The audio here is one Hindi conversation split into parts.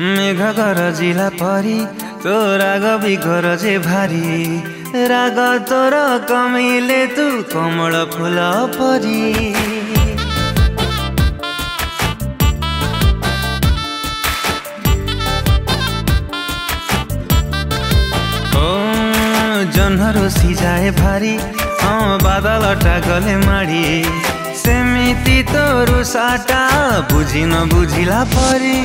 मेघ गरजिला परी तो राग भी गरजे भारी राग तोर कमिले तू कमल फूल परी ओ जन्हरो सिजाए भारी बादलटा गले माड़ी सेमिति तोर साटा बुझी न बुझिला परी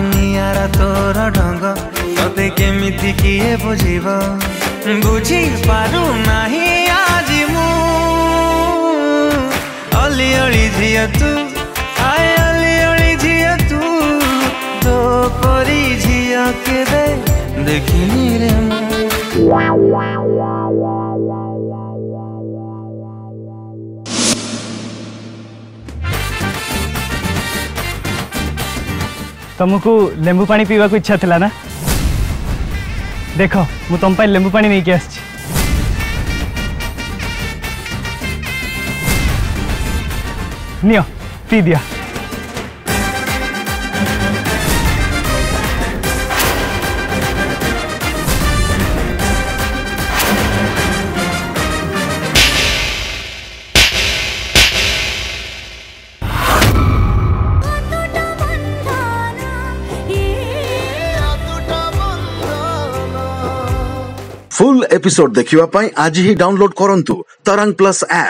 नियारा तोर ढंग तते केमिति किए बुझीब बुझी पारू नाही आज मु अली अली झिया तू आय अली अली झिया तू तो परी झिया के दे देखिनी रे तुमको लेंबू पानी पीवा को इच्छा थिला ना देख मु तुम पाई लेंबू पानी नहीं आस नियो पी दिया फुल एपिसोड देखिवा पाई आज ही डाउनलोड करंतु तरंग प्लस ऐप।